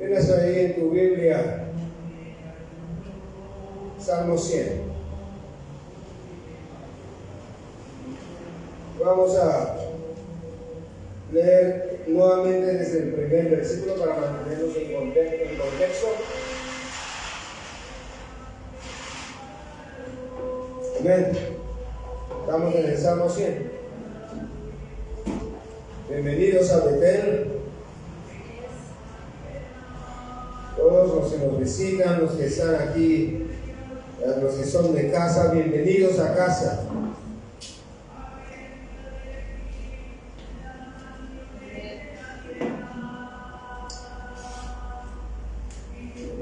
Tienes ahí en tu Biblia Salmo 100. Vamos a leer nuevamente desde el primer versículo para mantenernos en contexto. Amén. Estamos en el Salmo 100. Bienvenidos a Betel. Todos los que nos visitan, los que están aquí, los que son de casa, bienvenidos a casa.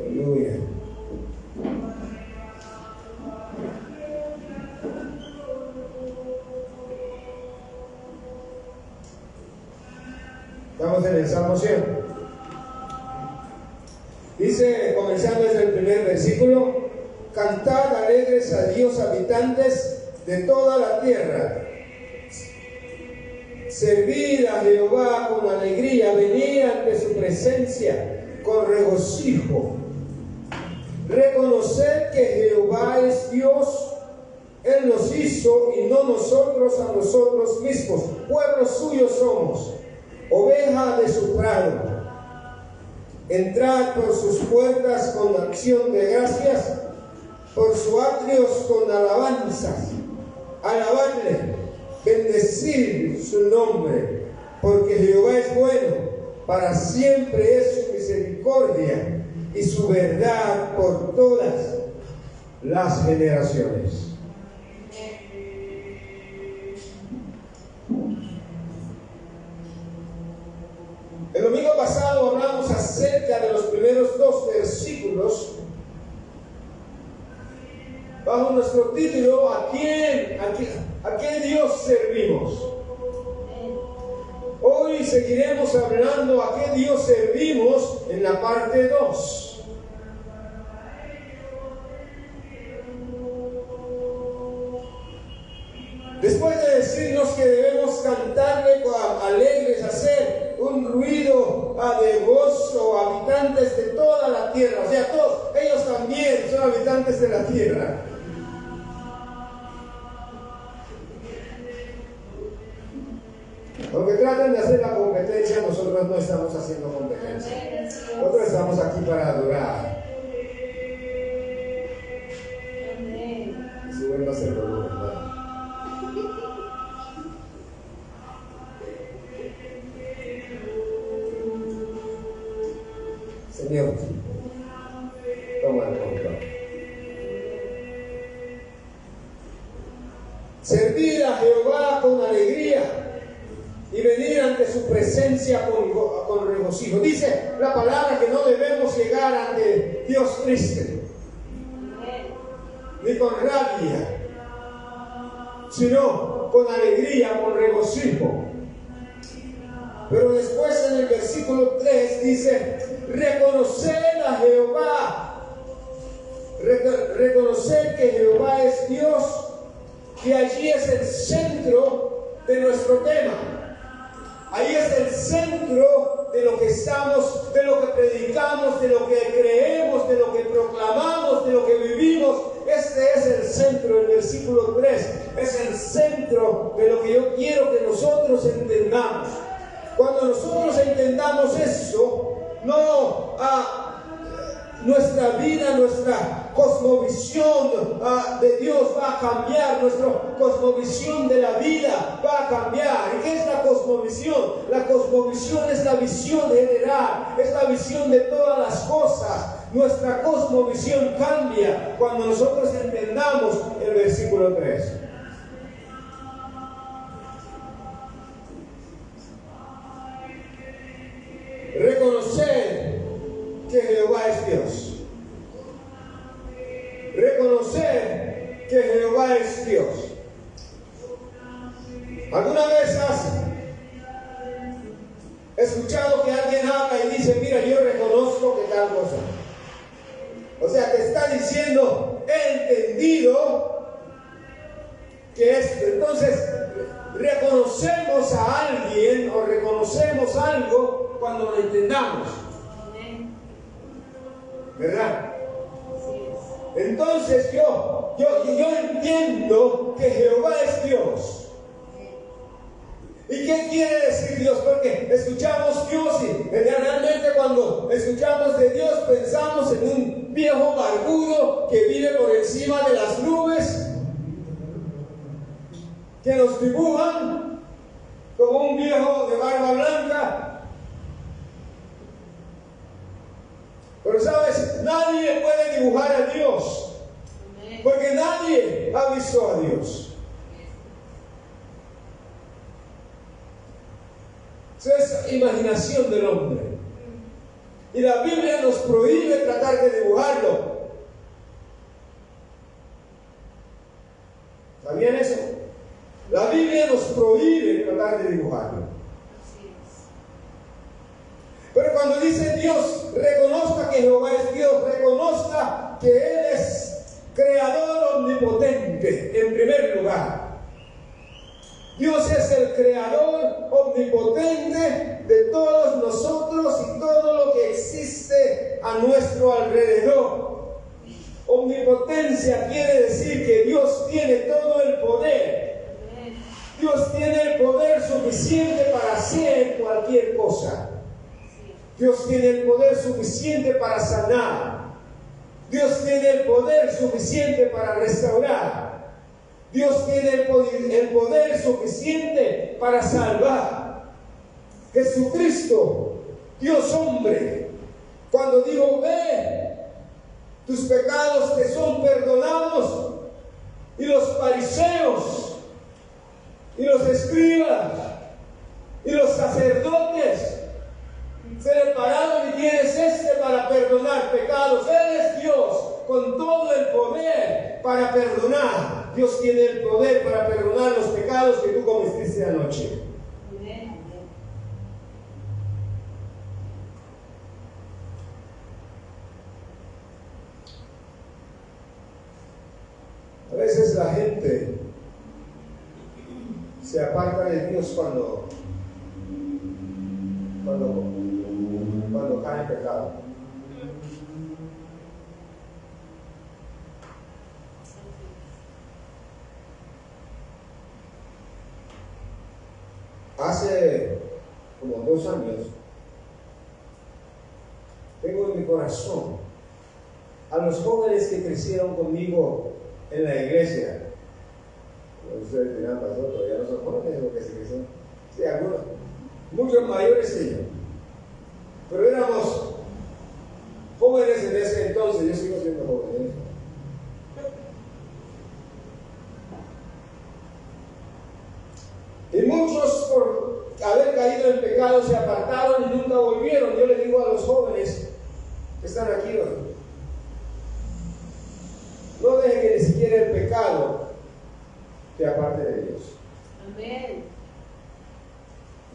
Aleluya. Estamos en el Salmo 100. Dice, comenzando desde el primer versículo: cantad alegres a Dios, habitantes de toda la tierra. Servid a Jehová con alegría, venid ante su presencia con regocijo. Reconoced que Jehová es Dios, Él nos hizo y no nosotros a nosotros mismos. Pueblo suyo somos, oveja de su prado. Entrad por sus puertas con acción de gracias, por sus atrios con alabanzas. Alabadle, bendecid su nombre, porque Jehová es bueno, para siempre es su misericordia y su verdad por todas las generaciones. El domingo pasado hablamos acerca de los primeros 2 versículos bajo nuestro título: ¿a qué Dios servimos? Hoy seguiremos hablando a qué Dios servimos en la parte 2. Después de decirnos que debemos cantarle alegres, hacer un ruido de gozo, habitantes de toda la tierra, o sea, todos ellos también son habitantes de la tierra. Aunque traten de hacer la competencia, nosotros no estamos haciendo competencia. Nosotros estamos aquí para adorar. Y suben más el volumen, ¿verdad? Señor, toma el control. Servir a Jehová con alegría y venir ante su presencia con regocijo. Dice la palabra que no debemos llegar ante Dios triste, ni con rabia, sino con alegría, con regocijo. Pero después en el versículo 3 dice: reconocer a Jehová, reconocer que Jehová es Dios, que allí es el centro de nuestro tema. Ahí es el centro de lo que estamos, de lo que predicamos, de lo que creemos, de lo que proclamamos, de lo que vivimos. Este es el centro, el versículo 3 es el centro de lo que yo quiero que nosotros entendamos. Cuando nosotros entendamos eso, nuestra vida, nuestra cosmovisión de Dios va a cambiar, nuestra cosmovisión de la vida va a cambiar. ¿Y qué es la cosmovisión? La cosmovisión es la visión general, es la visión de todas las cosas. Nuestra cosmovisión cambia cuando nosotros entendamos el versículo 3. Reconocer que Jehová es Dios. Reconocer que Jehová es Dios. ¿Alguna vez has escuchado que alguien habla y dice: mira, yo reconozco que tal cosa? O sea, te está diciendo: he entendido que esto. Entonces, reconocemos a alguien o reconocemos algo cuando lo entendamos. ¿verdad? Entonces yo entiendo que Jehová es Dios. ¿Y qué quiere decir Dios? Porque escuchamos Dios y realmente cuando escuchamos de Dios pensamos en un viejo barbudo que vive por encima de las nubes, que nos dibujan como un viejo de barba blanca. Pero sabes, nadie puede dibujar a Dios, porque nadie ha visto a Dios. Eso es imaginación del hombre. Y la Biblia nos prohíbe tratar de dibujarlo. ¿Sabían eso? La Biblia nos prohíbe tratar de dibujarlo. Pero cuando dice Dios, reconozca que Jehová es Dios, reconozca que Él es creador omnipotente, en primer lugar. Dios es el creador omnipotente de todos nosotros y todo lo que existe a nuestro alrededor. Omnipotencia quiere decir que Dios tiene todo el poder. Dios tiene el poder suficiente para hacer cualquier cosa. Dios tiene el poder suficiente para sanar. Dios tiene el poder suficiente para restaurar. Dios tiene el poder suficiente para salvar. Jesucristo, Dios hombre, cuando dijo, ve, tus pecados te son perdonados, y los fariseos, y los escribas, y los sacerdotes se le pararon, y ¿quién es para perdonar pecados? Él es Dios, con todo el poder para perdonar. Dios tiene el poder para perdonar los pecados que tú cometiste anoche. A veces la gente se aparta de Dios cuando cae en pecado. Hace como 2 años tengo en mi corazón a los jóvenes que crecieron conmigo en la iglesia. Ustedes dirán, pastor, todavía no son jóvenes lo que se crecieron. Sí, algunos, muchos mayores que yo. Pero éramos jóvenes en ese entonces, yo sigo siendo joven. Y muchos, por haber caído en pecado, se apartaron y nunca volvieron. Yo les digo a los jóvenes que están aquí hoy, no dejen que ni siquiera el pecado te aparte de Dios. Amén.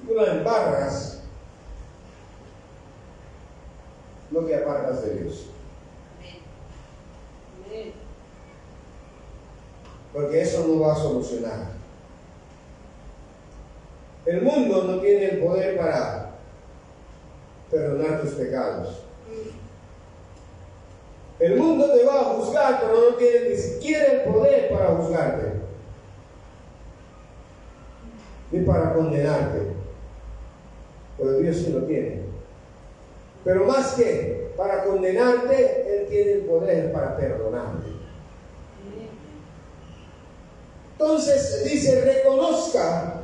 Tú la embarras, no te apartas de Dios. Amén. Porque eso no va a solucionar. El mundo no tiene el poder para perdonar tus pecados. El mundo te va a juzgar, pero no tiene ni siquiera el poder para juzgarte, ni para condenarte. Pero Dios sí lo tiene. Pero más que para condenarte, Él tiene el poder para perdonarte. Entonces dice, reconozca,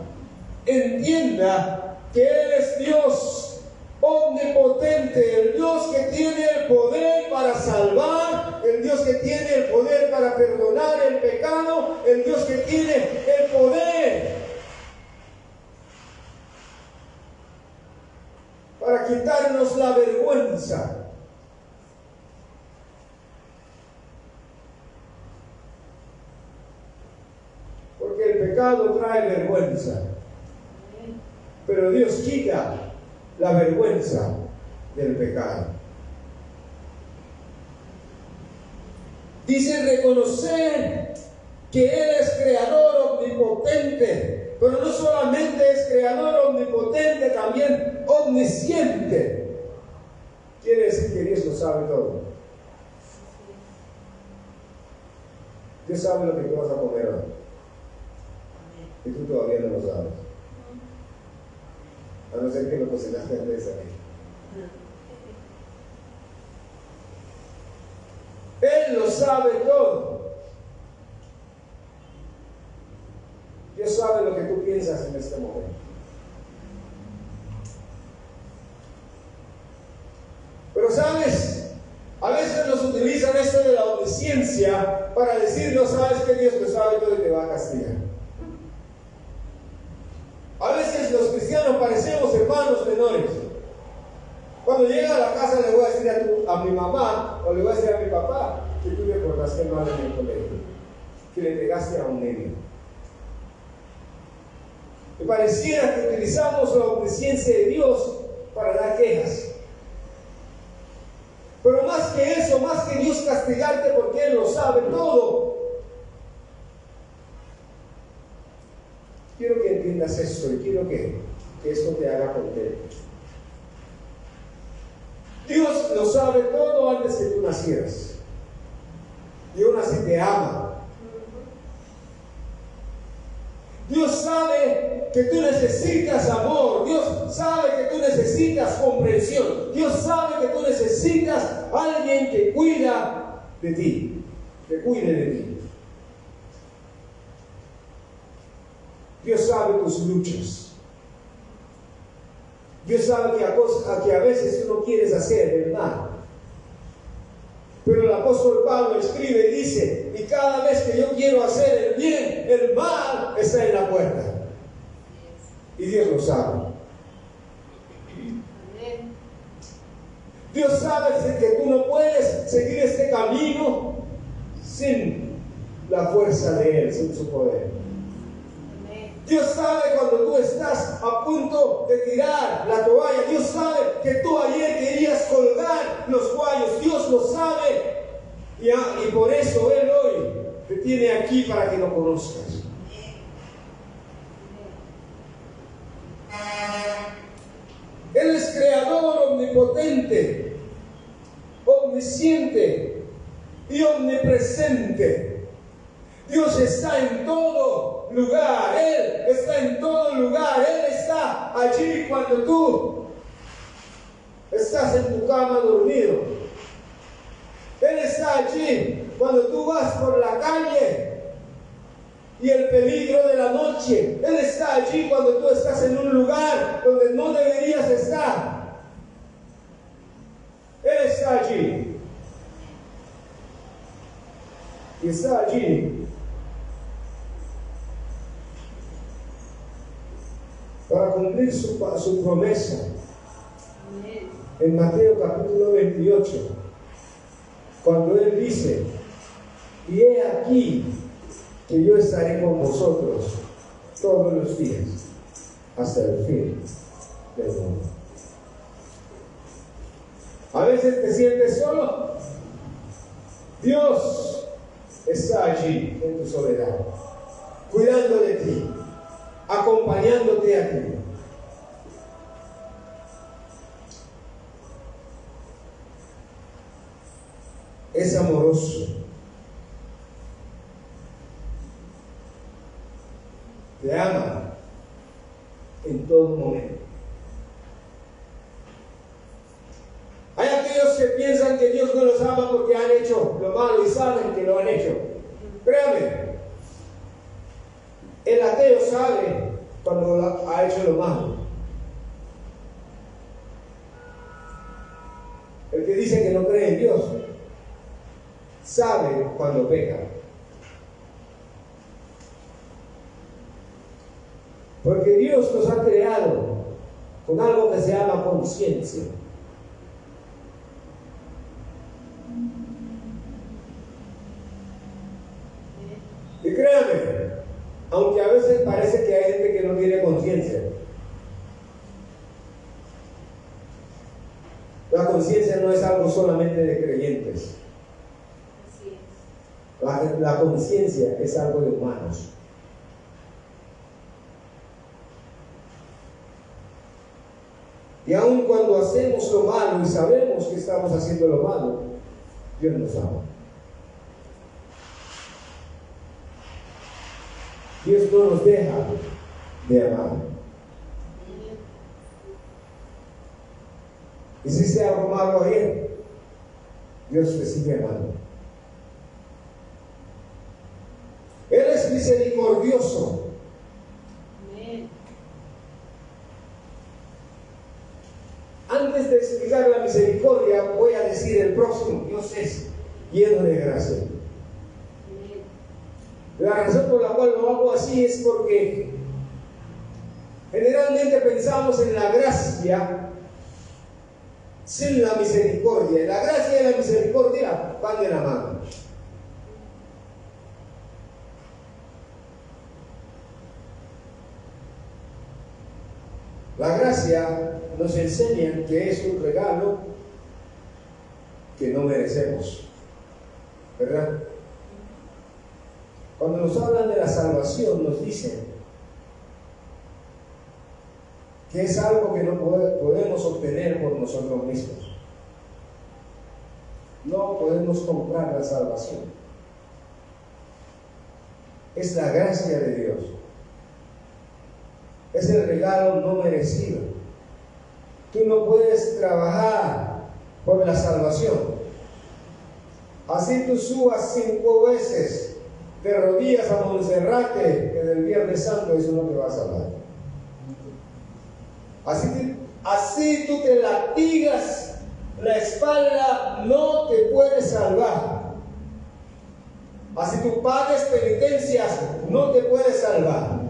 entienda que Él es Dios omnipotente, el Dios que tiene el poder para salvar, el Dios que tiene el poder para perdonar el pecado, el Dios que tiene el poder para quitarnos la vergüenza. Porque el pecado trae vergüenza. Pero Dios quita la vergüenza del pecado. Dice reconocer que Él es creador omnipotente, pero no solamente es creador omnipotente, también omnisciente. Quiere decir que Dios lo sabe todo. Dios sabe lo que tú vas a comer hoy. Y tú todavía no lo sabes. A no ser que lo cocinaste antes de salir. Él lo sabe todo. Dios sabe lo que tú piensas en este momento. Pero sabes, a veces nos utilizan esto de la omnisciencia para decirnos, sabes que Dios lo sabe todo y te va a castigar. A veces los cristianos parecemos hermanos menores. Cuando llega a la casa le voy a decir a mi mamá o le voy a decir a mi papá que tú le portaste mal en el colegio, que le pegaste a un niño. Me pareciera que utilizamos la omnisciencia de Dios para dar quejas. Pero más que eso, más que Dios castigarte porque Él lo sabe todo, quiero que entiendas esto y quiero que esto te haga contento. Dios lo sabe todo antes que tú nacieras. Y aún así te ama. Dios sabe que tú necesitas amor. Dios sabe que tú necesitas comprensión. Dios sabe que tú necesitas a alguien que cuida de ti, que cuide de ti. Dios sabe tus luchas. Dios sabe que a veces tú no quieres hacer el mal. Pero el apóstol Pablo escribe y dice, y cada vez que yo quiero hacer el bien, el mal está en la puerta. Y Dios lo sabe. Dios sabe que tú no puedes seguir este camino sin la fuerza de Él, sin su poder. Dios sabe cuando tú estás a punto de tirar la toalla. Dios sabe que tú ayer querías colgar los guayos. Dios lo sabe. Y por eso Él hoy te tiene aquí para que lo conozcas. Él es creador omnipotente, omnisciente y omnipresente. Dios está en todo lugar. Él está en todo lugar. Él está allí cuando tú estás en tu cama dormido. Él está allí cuando tú vas por la calle y el peligro de la noche. Él está allí cuando tú estás en un lugar donde no deberías estar. Él está allí. Y está allí para cumplir su promesa. En Mateo capítulo 28, cuando Él dice, y he aquí que yo estaré con vosotros todos los días hasta el fin del mundo. A veces te sientes solo. Dios está allí en tu soledad, cuidando de ti, acompañándote a ti. Es amoroso. Te ama en todo momento. Hay aquellos que piensan que Dios no los ama porque han hecho lo malo y saben que lo han hecho. Créame, el ateo sabe cuando ha hecho lo malo. El que dice que no cree en Dios sabe cuando peca. Porque Dios nos ha creado con algo que se llama conciencia. Y créame, aunque a veces parece que hay gente que no tiene conciencia, la conciencia no es algo solamente de creyentes. La conciencia es algo de humanos. Y aun cuando hacemos lo malo y sabemos que estamos haciendo lo malo, Dios nos ama. Dios no nos deja de amar. Hiciste algo malo ayer, Dios te sigue amando. Él es misericordioso. Antes de explicar la misericordia, voy a decir el próximo. Dios es lleno de gracia. La razón por la cual lo hago así es porque generalmente pensamos en la gracia sin la misericordia. La gracia y la misericordia van de la mano. La gracia nos enseña que es un regalo que no merecemos, ¿verdad? Cuando nos hablan de la salvación, nos dicen que es algo que no podemos obtener por nosotros mismos. No podemos comprar la salvación. Es la gracia de Dios. Es el regalo no merecido. Tú no puedes trabajar por la salvación. Así tú subas 5 veces de rodillas a Monserrate, que del Viernes Santo eso no te va a salvar. Así tú te latigas la espalda, no te puedes salvar. Así tú pagues penitencias, no te puedes salvar.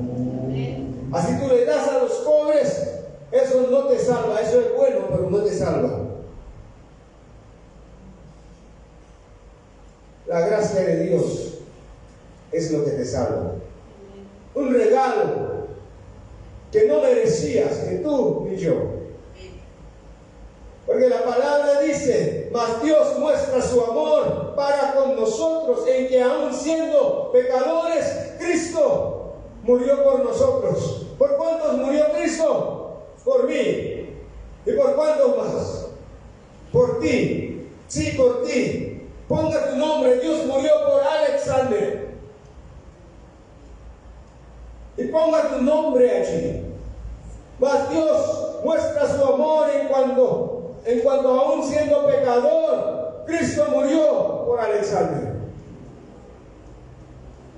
Así tú le das a los pobres, eso no te salva. Eso es bueno, pero no te salva. La gracia de Dios es lo que te salva. Un regalo que no merecías, ni tú ni yo. Porque la palabra dice: mas Dios muestra su amor para con nosotros, en que aun siendo pecadores, Cristo murió por nosotros. ¿Por cuántos murió Cristo? Por mí. ¿Y por cuántos más? Por ti. Sí, por ti. Ponga tu nombre. Dios murió por Alexander. Y ponga tu nombre allí. Mas Dios muestra su amor en cuanto aún siendo pecador, Cristo murió por Alexander.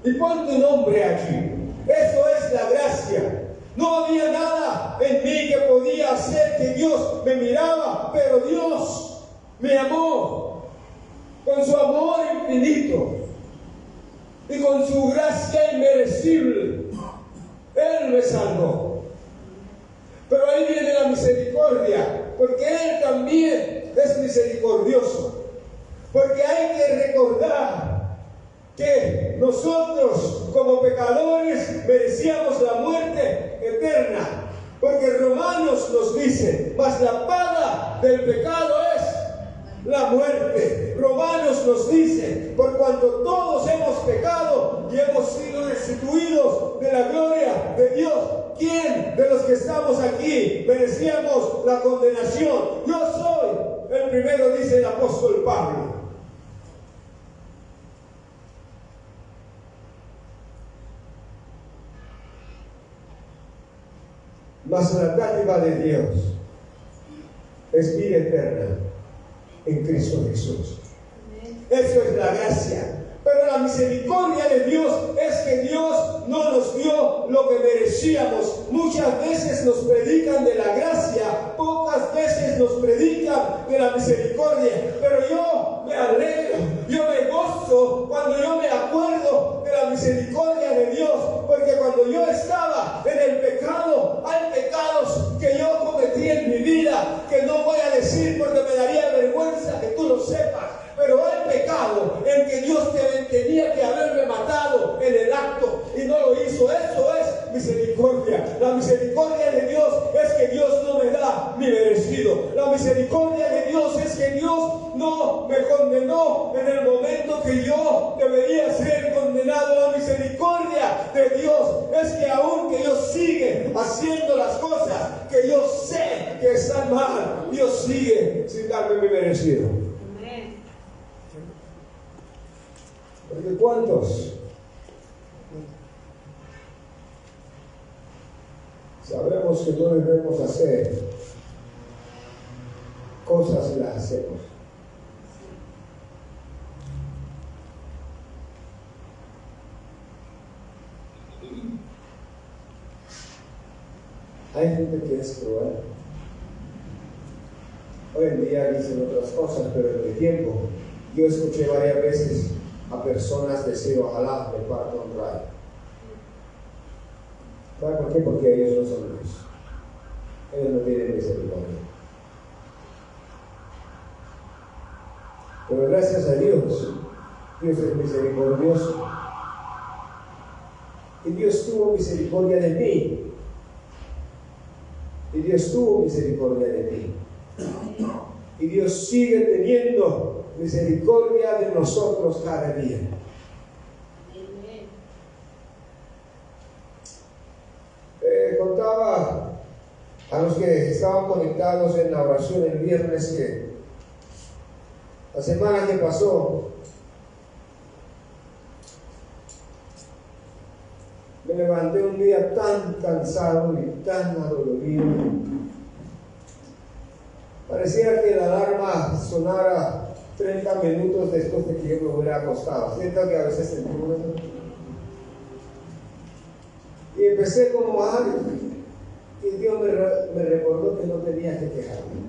Y pon tu nombre allí. Eso es la gracia. No había nada en mí que podía hacer que Dios me miraba, pero Dios me amó con su amor infinito y con su gracia inmerecible. Él me salvó. Pero ahí viene la misericordia, porque Él también es misericordioso. Porque hay que recordar que nosotros como pecadores merecíamos la muerte eterna. Porque Romanos nos dice: mas la paga del pecado es la muerte. Romanos nos dice: por cuanto todos hemos pecado y hemos sido destituidos de la gloria de Dios. ¿Quién de los que estamos aquí merecíamos la condenación? Yo soy el primero, dice el apóstol Pablo. Mas la dádiva de Dios es vida eterna en Cristo Jesús. Eso es la gracia. Pero la misericordia de Dios es que Dios no nos dio lo que merecíamos. Muchas veces nos predican de la gracia, pocas veces nos predican de la misericordia. Pero yo me alegro, yo me gozo cuando yo me acuerdo de la misericordia de Dios. Porque cuando yo estaba en el pecado, hay pecados que yo cometí en mi vida, que no voy a decir porque me daría vergüenza que tú lo sepas. Pero hay pecado en que Dios tenía que haberme matado en el acto y no lo hizo. Eso es misericordia. La misericordia de Dios es que Dios no me da mi merecido. La misericordia de Dios es que Dios no me condenó en el momento que yo debería ser condenado. La misericordia de Dios es que aunque yo sigue haciendo las cosas que yo sé que están mal, Dios sigue sin darme mi merecido. Porque ¿cuántos que no debemos hacer, cosas las hacemos. Hay gente que es cruel. Hoy en día dicen otras cosas, pero en mi tiempo yo escuché varias veces a personas decir: ojalá me parta un rayo. ¿Sabe por qué? Porque ellos no son luz. Ellos no tienen misericordia. Pero gracias a Dios, Dios es misericordioso. Y Dios tuvo misericordia de mí. Y Dios tuvo misericordia de ti. Y Dios sigue teniendo misericordia de nosotros cada día. Contaba a los que estaban conectados en la oración el viernes que la semana que pasó me levanté un día tan cansado y tan adolorido. Parecía que la alarma sonara 30 minutos después de que yo me hubiera acostado. Siento que a veces sentimos eso. Y empecé como y Dios me recordó que no tenía que quejarme.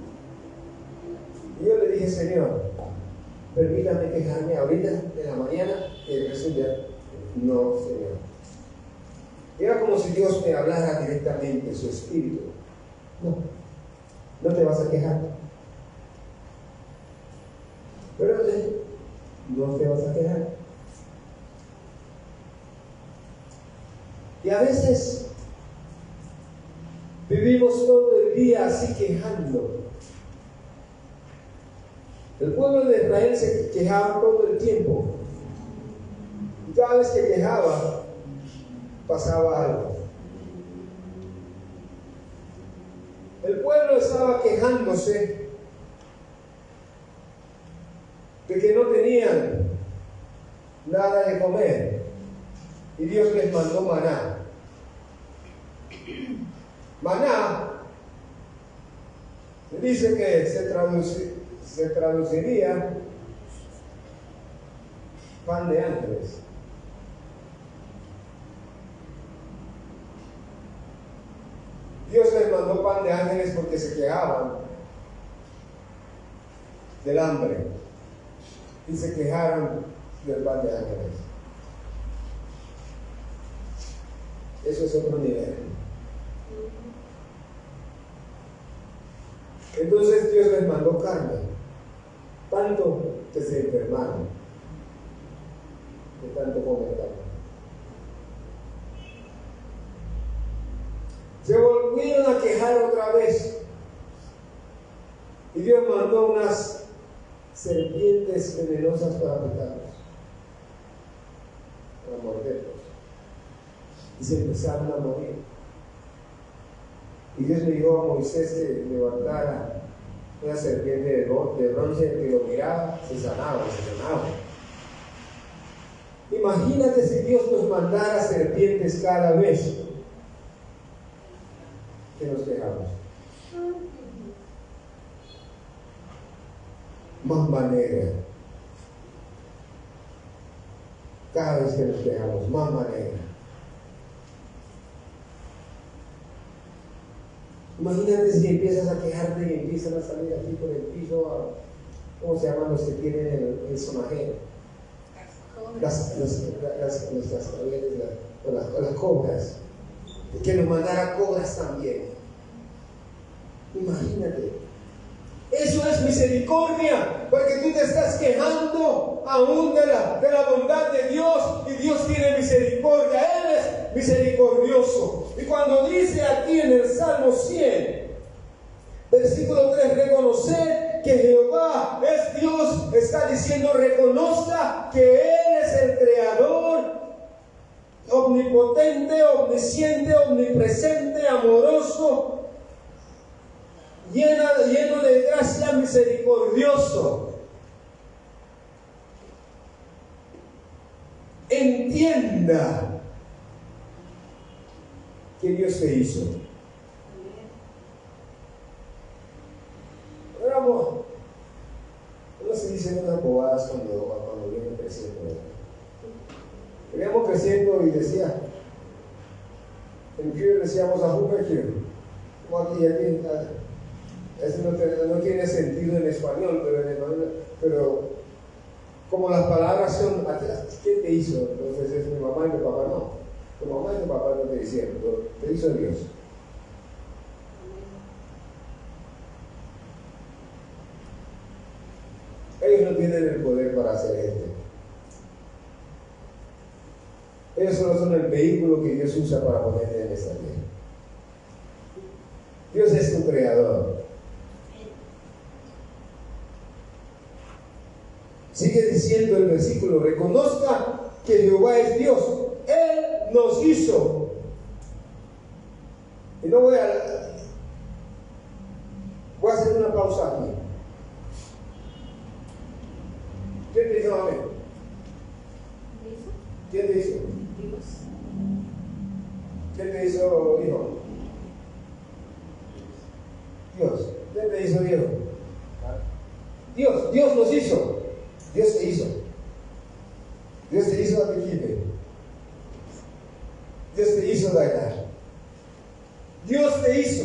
Y yo le dije: Señor, permítame quejarme ahorita, en la mañana, y el resto ya. No, Señor. Era como si Dios me hablara directamente, su espíritu. No te vas a quejar. Pero no te vas a quejar. Y a veces vivimos todo el día así quejando. El pueblo de Israel se quejaba todo el tiempo. Y cada vez que quejaba, pasaba algo. El pueblo estaba quejándose de que no tenían nada de comer. Y Dios les mandó maná. Maná se dice que se traduciría pan de ángeles. Dios les mandó pan de ángeles porque se quejaban del hambre y se quejaron del pan de ángeles. Eso es otro nivel. Entonces Dios les mandó carne, tanto que se enfermaron de tanto comer carne. Se volvieron a quejar otra vez y Dios mandó unas serpientes venenosas para picarlos, para morderlos, y se empezaron a morir. Y Dios le dijo a Moisés que levantara una serpiente de bronce, que lo miraba, se sanaba. Imagínate si Dios nos mandara serpientes cada vez que nos quejamos. Más manera. Cada vez que nos quejamos, más manera. Imagínate si empiezas a quejarte y empiezan a salir aquí por el piso, ¿cómo se llaman los que tienen el sonajero? Las cobras. Que nos mandara cobras también. Imagínate. Eso es misericordia, porque tú te estás quejando aún de la bondad de Dios, y Dios tiene misericordia. Él es misericordioso. Y cuando dice aquí en el Salmo 100, versículo 3, reconocer que Jehová es Dios, está diciendo: reconozca que Él es el Creador, omnipotente, omnisciente, omnipresente, amoroso, lleno de gracia, misericordioso. Entienda que Dios te hizo. uno se dice unas bobadas cuando viene creciendo. Veníamos creciendo y decía, en Kiel decíamos a Kiel, como aquí, eso no tiene sentido en español, pero como las palabras son, ¿quién te hizo? Entonces es mi mamá y mi papá, no. Tu mamá y tu papá no te hicieron, te hizo Dios. Ellos no tienen el poder para hacer esto. Ellos solo son el vehículo que Dios usa para ponerte en esta tierra. Dios es tu creador. Sigue diciendo el versículo, reconozca que Jehová es Dios. Él nos hizo. Y no voy a hacer una pausa aquí. ¿Quién te hizo amén? ¿Quién te hizo? Dios. ¿Quién te hizo hijo? Dios. ¿Quién te hizo hijo? Dios nos hizo. Dios te hizo. Dios te hizo a Tequipe. Dios te hizo Dainar. Dios te hizo.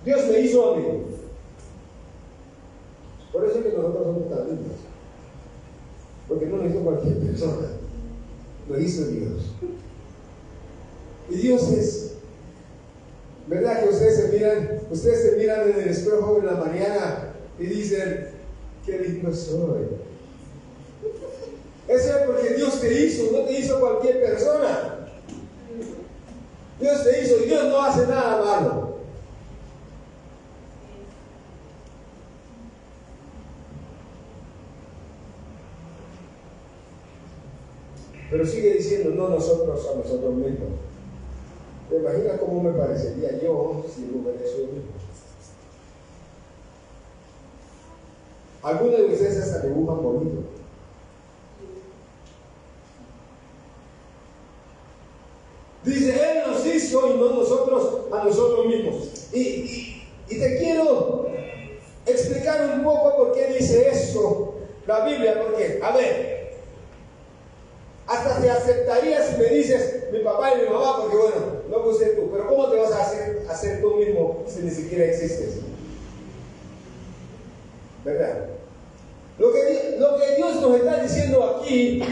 Dios me hizo a mí. Por eso es que nosotros somos tan lindos. Porque no lo hizo cualquier persona. Lo hizo Dios. Y Dios es. ¿Verdad que ustedes se miran en el espejo en la mañana y dicen, qué lindo soy? Eso es porque Dios te hizo, no te hizo cualquier persona. Dios te hizo y Dios no hace nada malo. Pero sigue diciendo, no nosotros a nosotros mismos. ¿Te imaginas cómo me parecería yo si lo hubiera hecho yo mismo? Algunos de ustedes hasta dibujan bonito. Dice, Él nos hizo y no nosotros a nosotros mismos. Y te quiero explicar un poco por qué dice eso la Biblia. Porque, a ver, hasta te aceptaría si me dices mi papá y mi mamá, porque bueno, no puse tú, pero ¿cómo te vas a hacer tú mismo si ni siquiera existes? ¿Verdad? Lo que Dios nos está diciendo aquí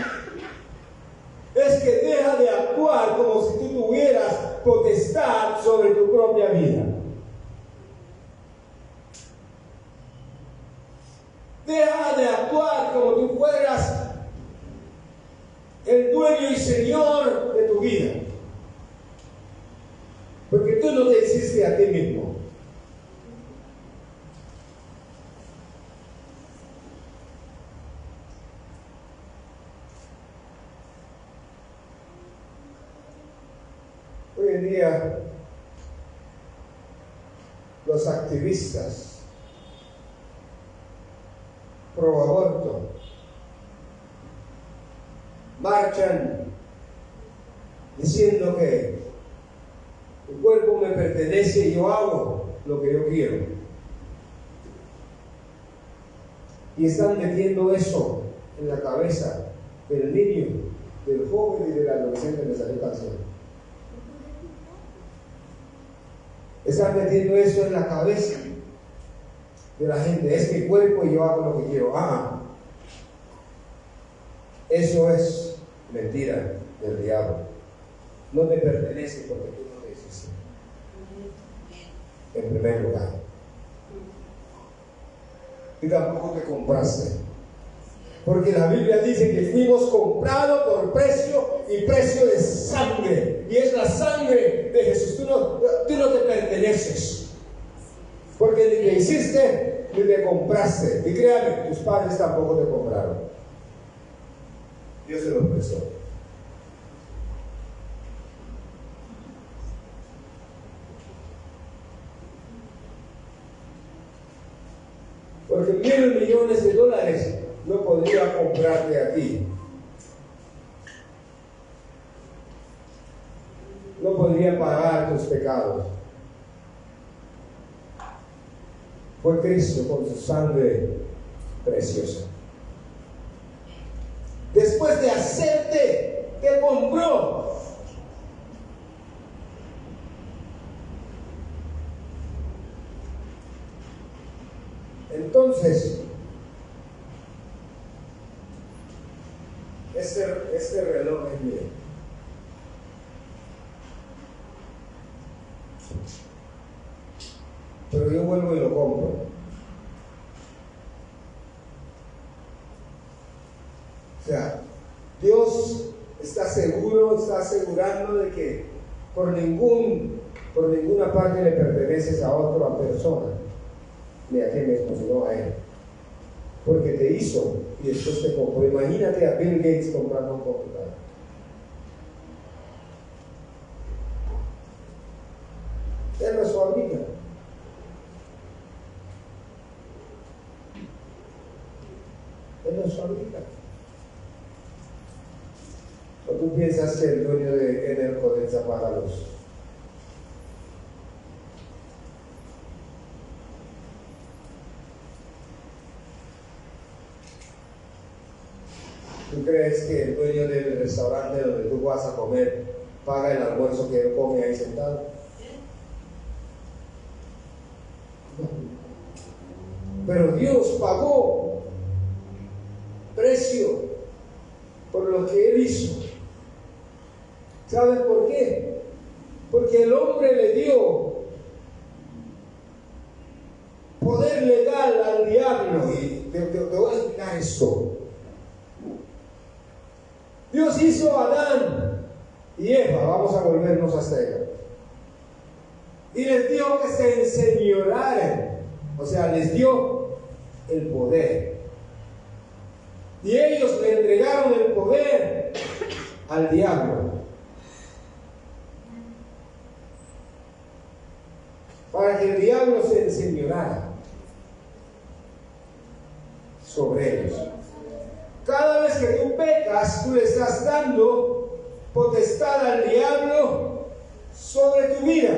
es que deja de actuar como si tú tuvieras potestad sobre tu propia vida. Deja de actuar como tú fueras el dueño y señor de tu vida. Porque tú no te hiciste a ti mismo. Hoy en día, los activistas pro aborto marchan diciendo que el cuerpo me pertenece y yo hago lo que yo quiero. Y están metiendo eso en la cabeza del niño, del joven y del adolescente. Me salió canción. Están metiendo eso en la cabeza de la gente. Es mi cuerpo y yo hago lo que quiero. Eso es mentira del diablo. No te pertenece porque tú no lo hiciste. En primer lugar. Y tampoco te compraste. Porque la Biblia dice que fuimos comprados por precio y precio de sangre. Y es la sangre de Jesús. Tú no te perteneces. Porque ni te hiciste ni te compraste. Y créame, tus padres tampoco te compraron. Dios se los prestó. Porque $1,000,000,000 no podría comprarte a ti. No podría pagar tus pecados. fue Cristo con su sangre preciosa. Después de hacerte, te compró. Entonces, este reloj es mío. Pero yo vuelvo y lo compro. O sea, Dios está seguro, está asegurando de que por ninguna parte le perteneces a otra persona, ni a ti mismo, sino a Él. Porque te hizo y después te compró. Imagínate a Bill Gates comprando un computador. Él no es fabrica. Él nos fabrica. ¿O tú piensas que el dueño de Enel Condensa paga luz? ¿Tú crees que el dueño del restaurante donde tú vas a comer paga el almuerzo que él come ahí sentado? No. Pero Dios pagó precio por lo que Él hizo. ¿Sabes por qué? Porque el hombre le dio poder legal al diablo. Y te voy a explicar esto. Dios hizo a Adán y Eva, vamos a volvernos hasta ella, y les dio que se enseñoraran, o sea, les dio el poder. Y ellos le entregaron el poder al diablo. Para que el diablo se enseñorara sobre ellos. Cada vez que tú pecas, tú le estás dando potestad al diablo sobre tu vida.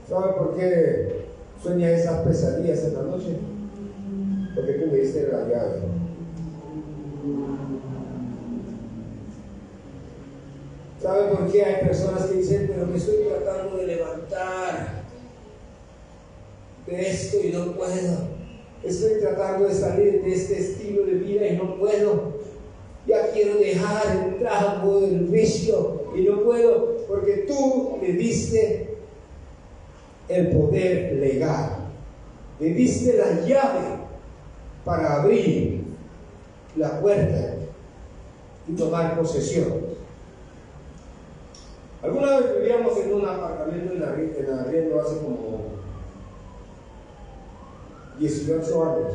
¿Sabes por qué sueñas esas pesadillas en la noche? Porque tú le diste la llave. ¿Sabe por qué hay personas que dicen, pero me estoy tratando de levantar de esto y no puedo? Estoy tratando de salir de este estilo de vida y no puedo. Ya quiero dejar el trago del vicio y no puedo, porque tú le diste el poder legal. Le diste la llave para abrir la puerta y tomar posesión. Alguna vez vivíamos en un apartamento en arriendo hace como 18 años.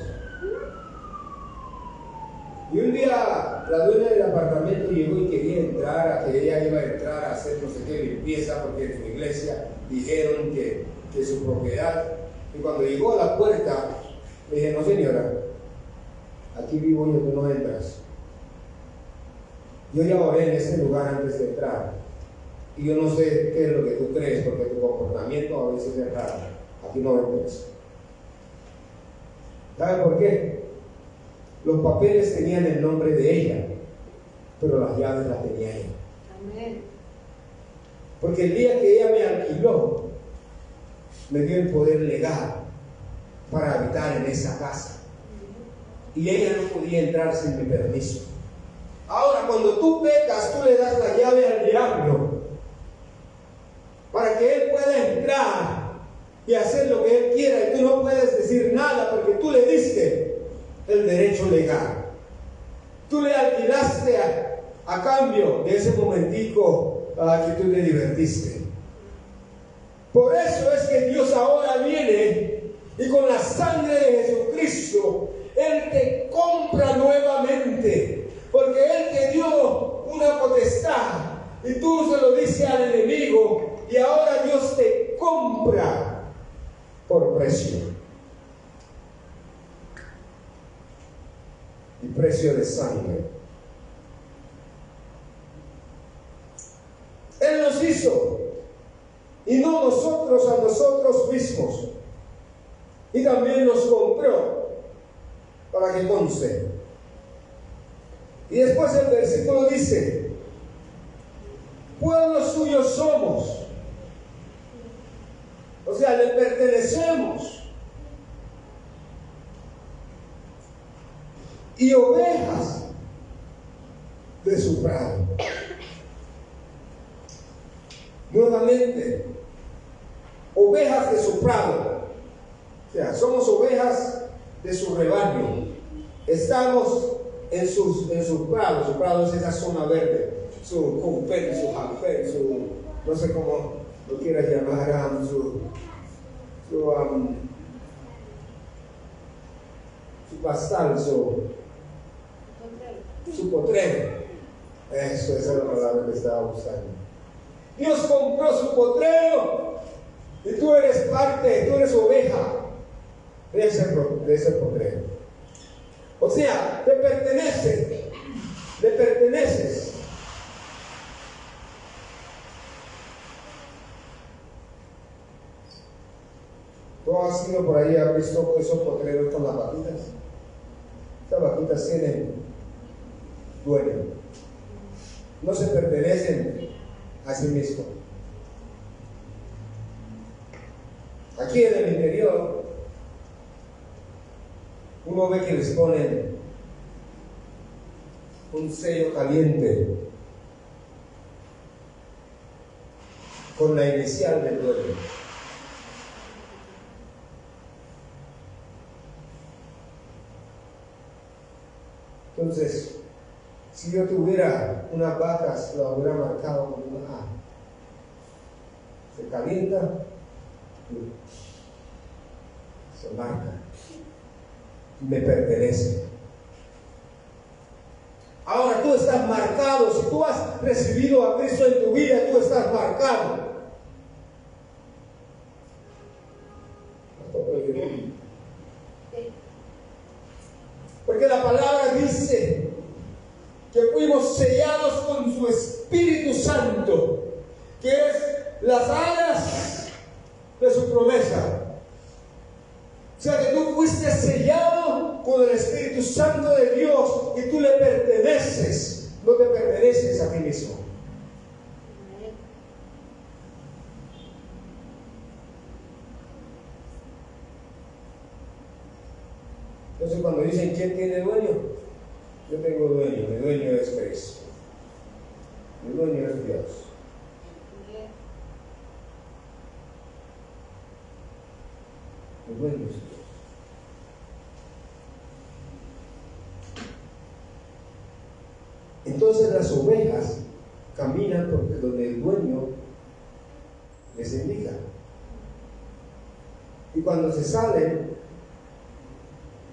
Y un día la dueña del apartamento llegó y quería entrar, a que ella iba a entrar a hacer no sé qué limpieza, porque en su iglesia dijeron que su propiedad. Y cuando llegó a la puerta, le dije, no señora, aquí vivo yo, tú no entras. Yo ya oré en este lugar antes de entrar. Y yo no sé qué es lo que tú crees, porque tu comportamiento a veces es raro. Aquí no entres. ¿Sabe por qué? Los papeles tenían el nombre de ella, pero las llaves las tenía ella. Amén. Porque el día que ella me alquiló, me dio el poder legal para habitar en esa casa. Y ella no podía entrar sin mi permiso. Ahora, cuando tú pecas, tú le das la llave al diablo para que él pueda entrar y hacer lo que él quiera, y tú no puedes decir nada porque tú le diste el derecho legal. Tú le alquilaste a cambio de ese momentico que tú te divertiste. Por eso es que Dios ahora viene y con la sangre de Jesucristo Él te compra nuevamente, porque Él te dio una potestad y tú se lo dices al enemigo, y ahora Dios te compra por precio. Y precio de sangre. hizo y no nosotros a nosotros mismos. Y también nos compró, para que conste. Y después el versículo dice: pueblo suyo somos. O sea, le pertenecemos. Y ovejas de su prado. Nuevamente, ovejas de su prado. O sea, somos ovejas de su rebaño. Estamos en su prado. Su prado es esa zona verde, su confeti, su jafé, su, no sé cómo lo quieras llamar, su pastal, su potrero. Esa es la palabra que estaba buscando. Dios compró su potrero y tú eres parte, tú eres oveja de ese potrero. O sea, te perteneces. Tú has ido por ahí, has visto esos potreros con las vaquitas. Estas vaquitas tienen dueño. No se pertenecen a sí mismos. Aquí en el interior, uno ve que les ponen un sello caliente con la inicial del dueño. Entonces, si yo tuviera unas vacas, lo hubiera marcado con una A. Se calienta, se marca, me pertenece. Ahora tú estás marcado. Si tú has recibido a Cristo en tu vida, tú estás marcado. Porque la palabra dice que fuimos sellados con su Espíritu Santo, que es las alas de su promesa. O sea que tú fuiste sellado con el Espíritu Santo de Dios y tú le perteneces, no te perteneces a ti mismo. Entonces cuando dicen ¿quién tiene dueño? Yo tengo dueño, mi dueño es Cristo. Mi dueño es Dios. Mi dueño es Dios. Entonces las ovejas caminan porque donde el dueño les indica. Y cuando se salen,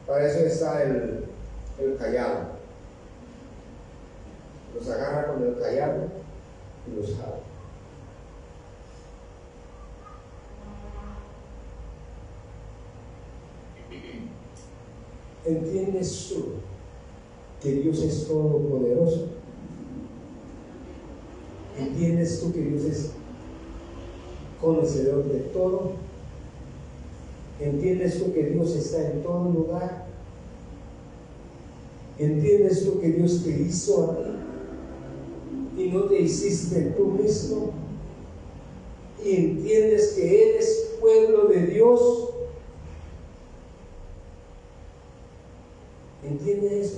para eso está el callado. Los agarra con el callado y los jala. ¿Entiendes tú que Dios es todopoderoso? ¿Entiendes tú que Dios es conocedor de todo? ¿Entiendes tú que Dios está en todo lugar? ¿Entiendes tú que Dios te hizo a ti y no te hiciste tú mismo? ¿Y entiendes que eres pueblo de Dios? ¿Entiendes eso?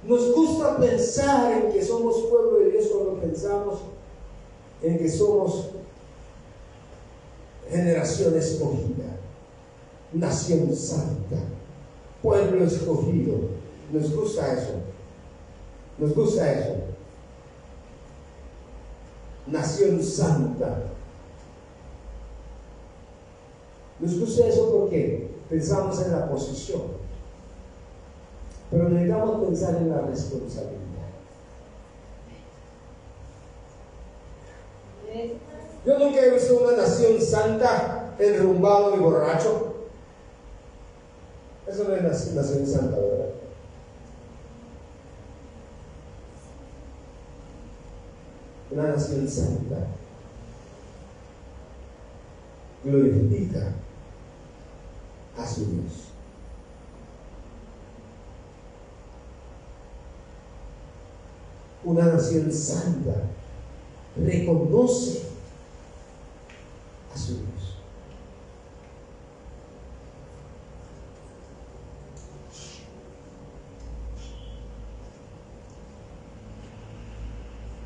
Nos gusta pensar en que somos pueblo de Dios cuando pensamos en que somos generación escogida, nación santa, pueblo escogido. Nos gusta eso. Nos gusta eso. Nación santa. Nos gusta eso porque pensamos en la posición, pero necesitamos pensar en la responsabilidad. Yo nunca he visto una nación santa enrumbado y borracho. Eso no es nación santa, ¿verdad? Una nación santa glorifica a su Dios. Una nación santa reconoce a su Dios.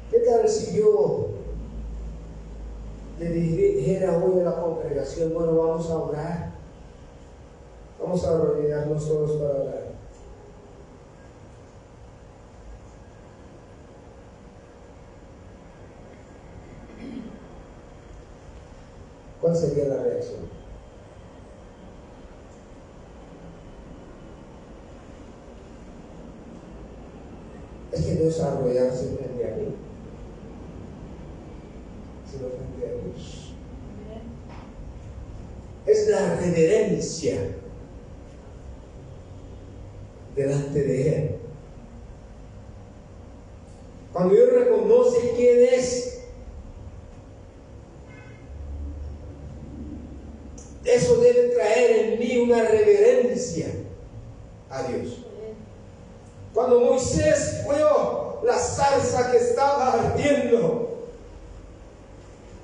¿Qué tal si yo le dijera hoy a la congregación, bueno, vamos a orar, vamos a arrodillarnos todos para orar? ¿Cuál sería la reacción? Es que no es arrodillarse frente a mí, sino frente a Dios. Es la reverencia delante de Él. Cuando Dios reconoce quién es, eso debe traer en mí una reverencia a Dios. Cuando Moisés vio la zarza que estaba ardiendo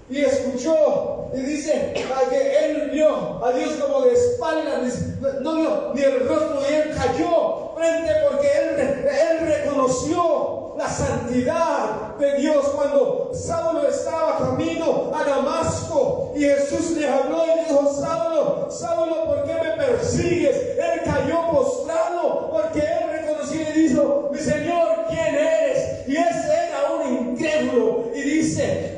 y escuchó, y dice que él vio a Dios como de espaldas, no vio ni el rostro, y él cayó frente, porque él reconoció la santidad de Dios. Cuando Saulo estaba camino a Damasco y Jesús le habló y dijo: Saulo, Saulo, ¿por qué me persigues? Él cayó postrado porque él reconoció y dijo: mi Señor, ¿quién eres? Y ese era un incrédulo. Y dice: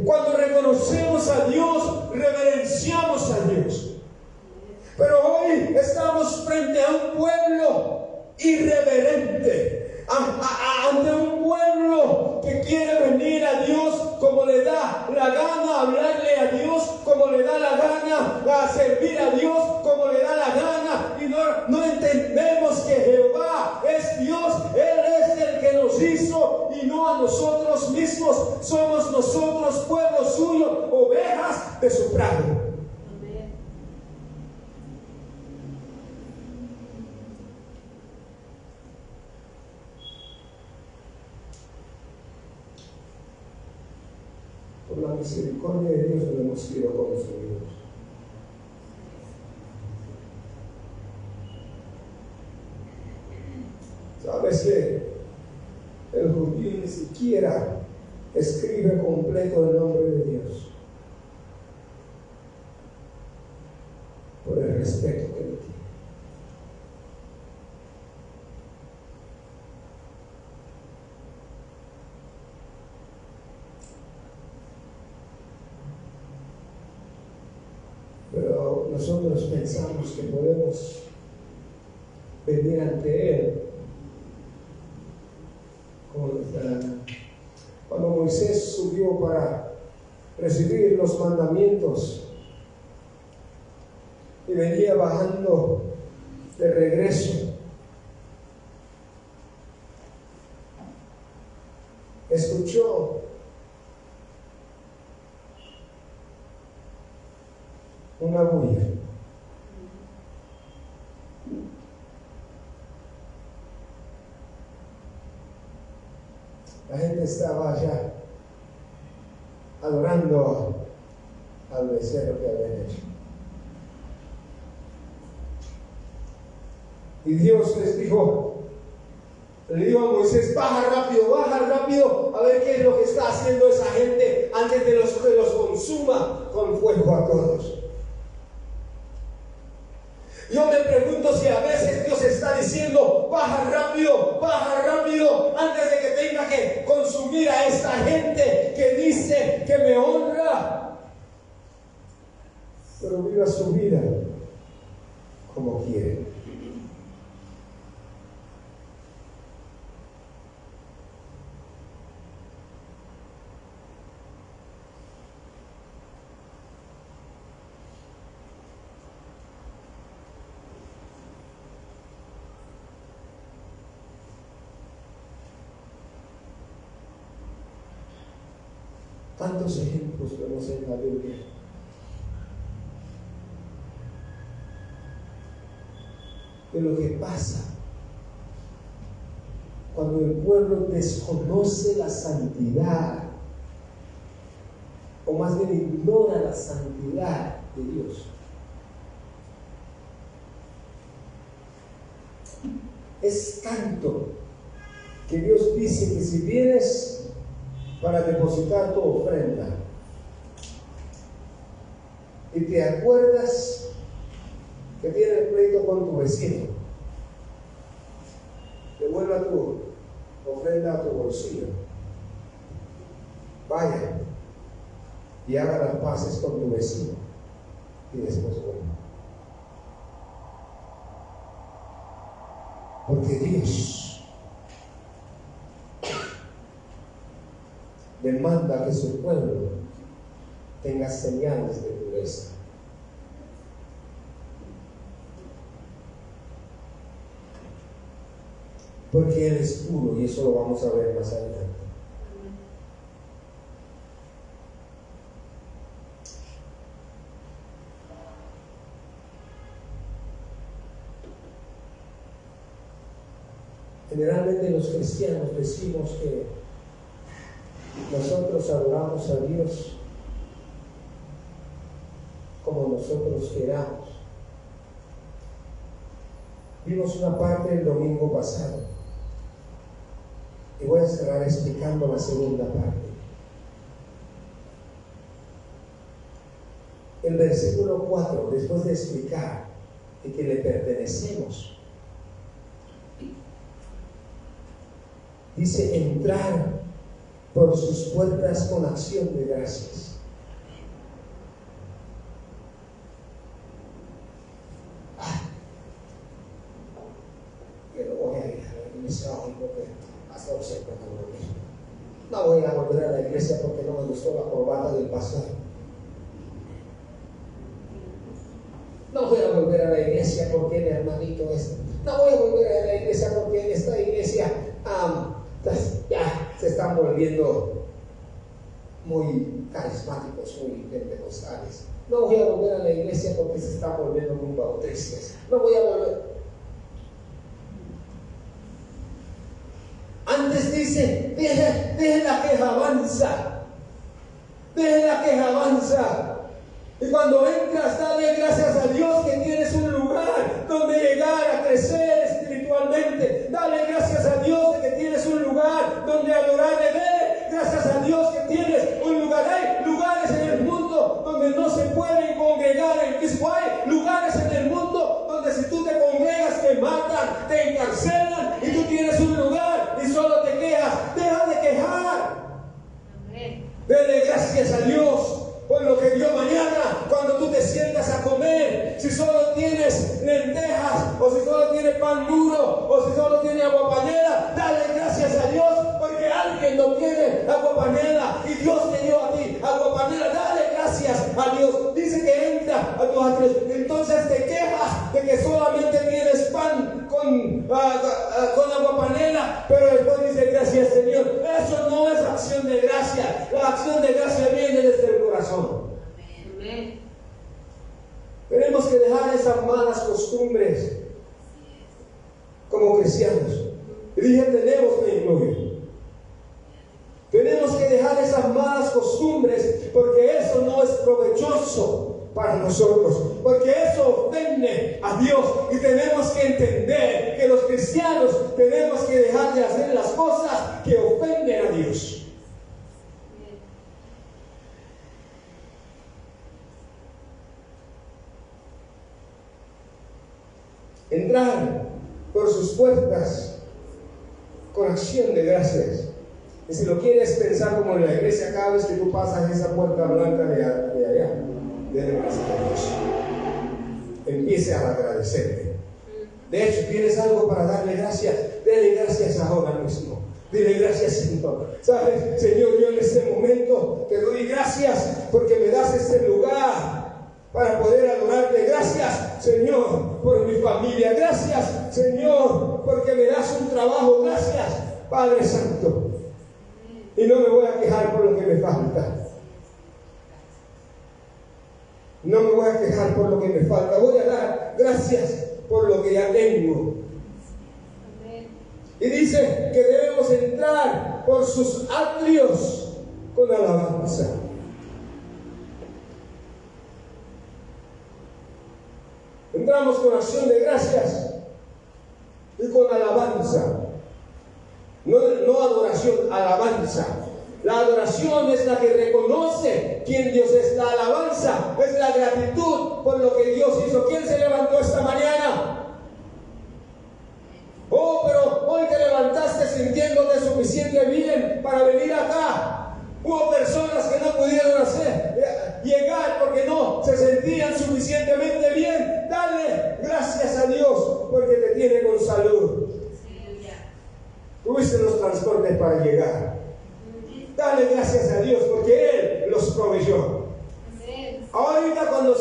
cuando reconocemos a Dios, reverenciamos a Dios. Pero hoy estamos frente a un pueblo irreverente, ante un pueblo que quiere venir a Dios como le da la gana, hablarle a Dios como le da la gana, a servir a Dios como le da la gana, y no entendemos que Jehová es Dios. Él es el que nos hizo y no a nosotros mismos. Somos nosotros, pueblo suyo, ovejas de su prado. Por la misericordia de Dios no hemos sido consumidos. Sabes que el judío ni siquiera escribe completo el nombre de Dios por el respeto que le tiene. Pero nosotros pensamos que podemos venir ante Él como nuestra gana. Cuando Moisés subió para recibir los mandamientos y venía bajando de regreso, escuchó una bulla. La gente estaba allá adorando al becerro que habían hecho. Y Dios les dijo, le dijo a Moisés: baja rápido, a ver qué es lo que está haciendo esa gente antes de que los consuma con fuego a todos. Yo me pregunto si a veces Dios está diciendo: baja rápido, antes de que tenga que consumir a esta gente que dice que me honra, pero viva su vida como quiere. ¿Cuántos ejemplos vemos en la Biblia? De lo que pasa cuando el pueblo desconoce la santidad, o más bien ignora la santidad de Dios. Es tanto que Dios dice que si vienes para depositar tu ofrenda y te acuerdas que tienes pleito con tu vecino, devuelva tu ofrenda a tu bolsillo, vaya y haga las paces con tu vecino y después vuelva. Porque Dios demanda que su pueblo tenga señales de pureza. Porque Él es puro, y eso lo vamos a ver más adelante. Generalmente los cristianos decimos que nosotros adoramos a Dios como nosotros queramos. Vimos una parte el domingo pasado y voy a cerrar explicando la segunda parte. El versículo 4, después de explicar de que le pertenecemos, dice: entrar por sus puertas con acción de gracias. Pero voy a ir a la iglesia hoy porque hasta no sé cuándo volver. No voy a volver a la iglesia porque no me gustó la corbata del pastor. No voy a volver a la iglesia porque el hermanito es. No voy a volver a la iglesia porque en esta iglesia ya se están volviendo muy carismáticos, muy pentecostales. No voy a volver a la iglesia porque se están volviendo muy bautistas. No voy a volver. Antes dice: deje la queja avanza. Deje la queja avanza. Y cuando entras, dale gracias a Dios que tienes un lugar donde llegar a crecer espiritualmente. Dale gracias a Dios de que tienes un lugar donde adorarle. Dale gracias a Dios que tienes un lugar. Hay lugares en el mundo donde no se pueden congregar en Cristo. Hay lugares en el mundo donde si tú te congregas te matan, te encarcelan, y tú tienes un lugar y solo te quejas. Deja de quejar. Dale gracias a Dios por lo que dio mañana. Cuando tú te sientas a comer, si solo tienes lentejas, o si solo tienes pan duro, o si solo tienes aguapanela, dale gracias a Dios porque alguien no tiene aguapanela y Dios te dio a ti aguapanela. Dale gracias a Dios. Dice que entra a tus atrios. Entonces te quejas de que solamente tienes pan con aguapanela, pero después dice: gracias, Señor. Eso no es acción de gracia. La acción de gracia viene desde el corazón. Amén. Tenemos que dejar esas malas costumbres como cristianos. Y dije: tenemos que incluir. Tenemos que dejar esas malas costumbres porque eso no es provechoso para nosotros, porque eso ofende a Dios. Y tenemos que entender que los cristianos tenemos que dejar de hacer las cosas que ofenden a Dios. Entrar por sus puertas con acción de gracias. Y si lo quieres pensar como en la iglesia, cada vez que tú pasas esa puerta blanca de allá, dale gracias a Dios. Empiece a agradecerte. De hecho, tienes algo para darle gracias. Dale gracias ahora mismo. Dile: gracias, Señor. ¿Sabes, Señor? Yo en este momento te doy gracias porque me das este lugar para poder adorarte. Gracias, Señor, por mi familia. Gracias, Señor, porque me das un trabajo. Gracias, Padre Santo. Y no me voy a quejar por lo que me falta. No me voy a quejar por lo que me falta. Voy a dar gracias por lo que ya tengo. Y dice que debemos entrar por sus atrios con alabanza. Entramos con acción de gracias y con alabanza. No adoración, alabanza. La adoración es la que reconoce quién Dios es. La alabanza es la gratitud por lo que Dios hizo. ¿Quién se levantó esta mañana? Oh, pero hoy te levantaste sintiéndote suficiente bien para venir acá. Hubo personas que no pudieron llegar porque no se sentían suficientemente bien. Dale gracias a Dios porque te tiene con salud. Tuviste los transportes para llegar. Dale gracias a Dios porque Él los proveyó. Ahorita cuando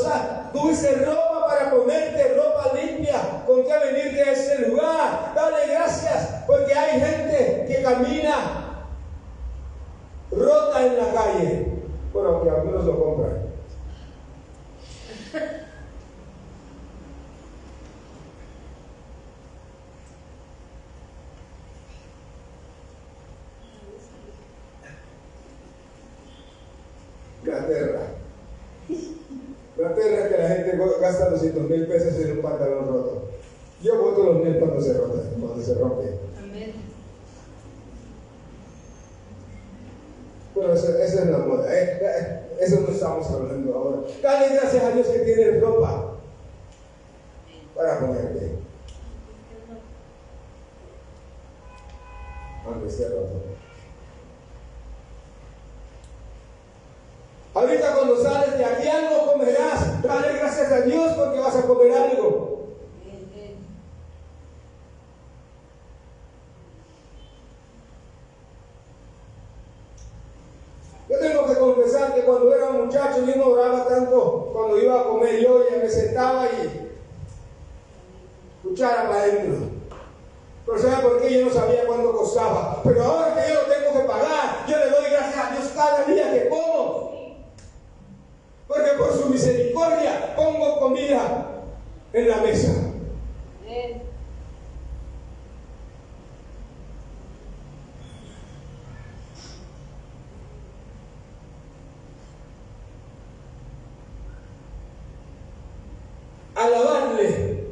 tuviste ropa para ponerte, ropa limpia, con que venirte a este lugar, dale gracias porque hay gente que camina rota en la calle. Bueno, aunque algunos lo compran. La tierra que la gente gasta 200,000 pesos en un pantalón roto. Yo boto los 1,000 cuando se rompe. Amén. Bueno, esa es la moda. Eso no estamos hablando ahora. Dale gracias a Dios que tienes ropa para ponerte. Aunque esté roto. Ahorita cuando sales de aquí algo comerás. Dale gracias a Dios porque vas a comer algo. Yo tengo que confesar que cuando era un muchacho yo no oraba tanto cuando iba a comer. Yo ya me sentaba y cuchara para adentro. Pero ¿sabe por qué? Yo no sabía cuánto costaba. Pero ahora que yo lo tengo que pagar, yo le doy gracias a Dios cada día que como. Porque por su misericordia pongo comida en la mesa. Alabarle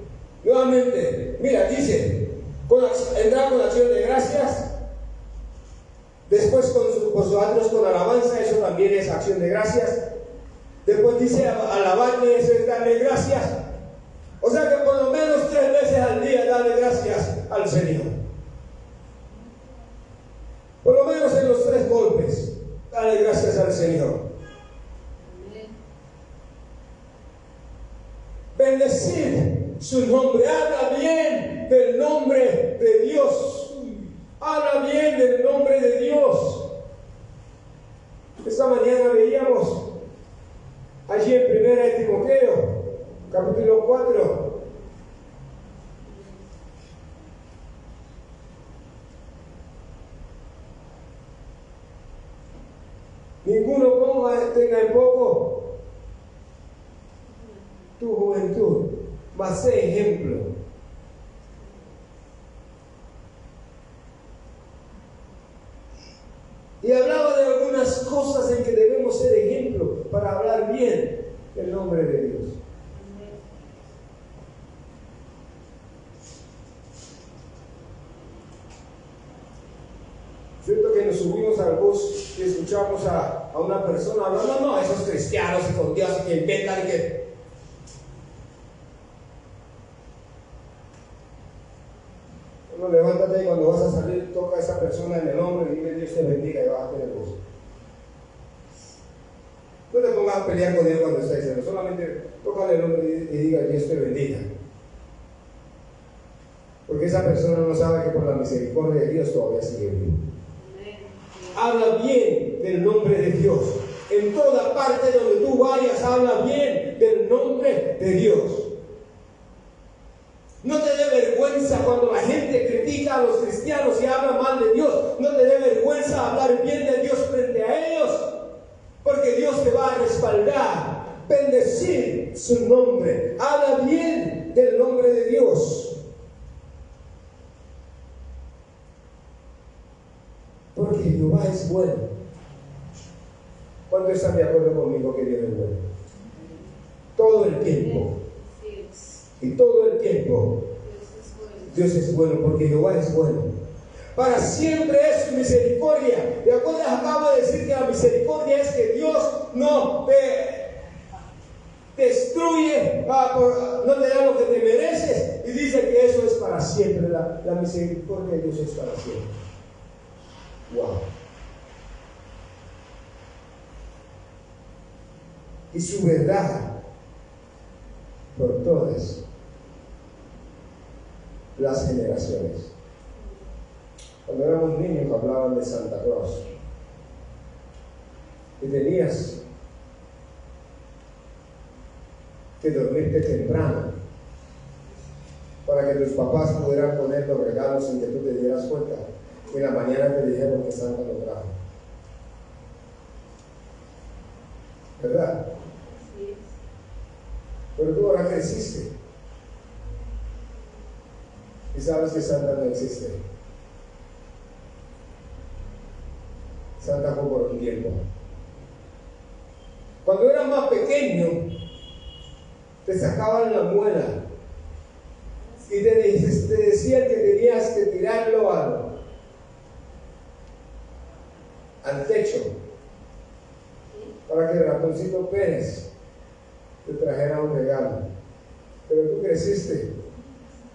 nuevamente. Mira, dice, entrar con acción de gracias. Después con sus atrios con alabanza. Eso también es acción de gracias. Después dice alabarle, eso es darle gracias. O sea que por lo menos 3 veces al día darle gracias al Señor. Por lo menos en los 3 golpes, darle gracias al Señor. Bendecir su nombre. Habla bien del nombre de Dios. Habla bien del nombre de Dios. Esta mañana veíamos allí en 1 Timoteo, capítulo 4. Ninguno tenga en poco tu juventud, mas sé ejemplo. Y hablaba de algunas cosas en que debemos ser ejemplo para hablar bien del nombre de Dios. Cierto que nos subimos al bus y escuchamos a una persona hablando, no, esos cristianos y con Dios que inventan que... Bueno, levántate y cuando vas a salir, toca a esa persona en el hombro y dile Dios te bendiga y bájate del bus. No te pongas a pelear con Dios cuando está diciendo, solamente tócale el hombro y diga Dios te bendiga. Porque esa persona no sabe que por la misericordia de Dios todavía sigue vivo. Habla bien del nombre de Dios. En toda parte donde tú vayas, habla bien del nombre de Dios. No te dé vergüenza cuando la gente critica a los cristianos y habla mal de Dios. No te dé vergüenza hablar bien de Dios frente a ellos, porque Dios te va a respaldar. bendecir su nombre. Habla bien del nombre de Dios. Porque Jehová es bueno. ¿Cuántos están de acuerdo conmigo que Dios es bueno? Todo el tiempo. Y todo el tiempo Dios es bueno, porque Jehová es bueno. Para siempre es su misericordia. ¿De acuerdo? Acabo de decir que la misericordia es que Dios no te destruye, no te da lo que te mereces, y dice que eso es para siempre. La misericordia de Dios es para siempre. Wow. Y su verdad por todas las generaciones. Cuando éramos niños hablaban de Santa Claus y tenías que dormirte temprano para que tus papás pudieran poner los regalos sin que tú te dieras cuenta, y en la mañana te dijeron que Santa lo trajo. ¿Verdad? Sí. Pero tú ahora creciste y sabes que Santa no existe. Santa fue por un tiempo. Cuando eras más pequeño, te sacaban la muela y te decían que tenías que tirarlo al techo para que el ratoncito Pérez te trajera un regalo. Pero tú creciste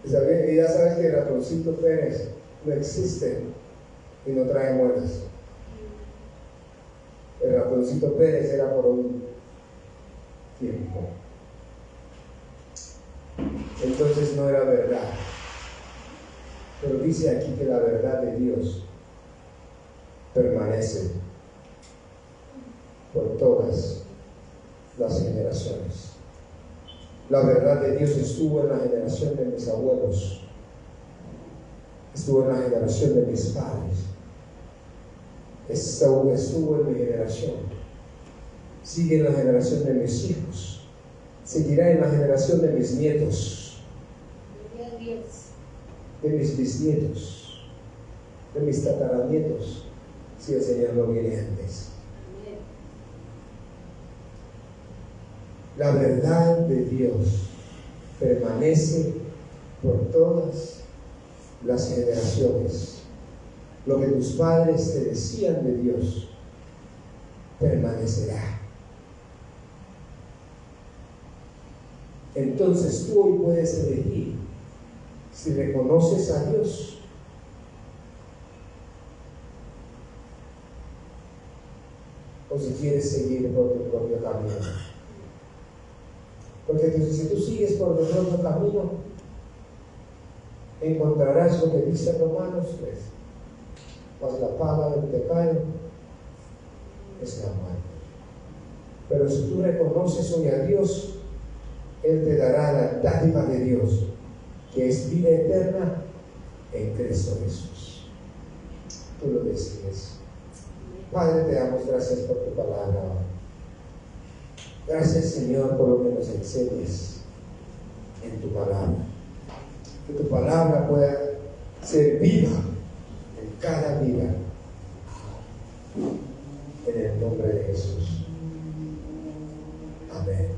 y ya sabes que el ratoncito Pérez no existe y no trae muelas. El ratoncito Pérez era por un tiempo. Entonces no era verdad. Pero dice aquí que la verdad de Dios permanece por todas las generaciones. La verdad de Dios estuvo en la generación de mis abuelos, estuvo en la generación de mis padres, estuvo en mi generación, sigue en la generación de mis hijos, seguirá en la generación de mis nietos, de mis bisnietos, de mis tataranietos, si el Señor no viene antes. La verdad de Dios permanece por todas las generaciones. Lo que tus padres te decían de Dios permanecerá. Entonces tú hoy puedes elegir si reconoces a Dios o si quieres seguir por tu propio camino. Porque si tú sigues por tu propio camino, encontrarás lo que dice Romanos 3. Mas la paga del pecado es la muerte. Pero si tú reconoces hoy a Dios, Él te dará la dádiva de Dios, que es vida eterna en Cristo Jesús. Tú lo decides. Padre, te damos gracias por tu palabra. Gracias, Señor, por lo que nos enseñas en tu palabra. Que tu palabra pueda ser viva en cada vida. En el nombre de Jesús. Amén.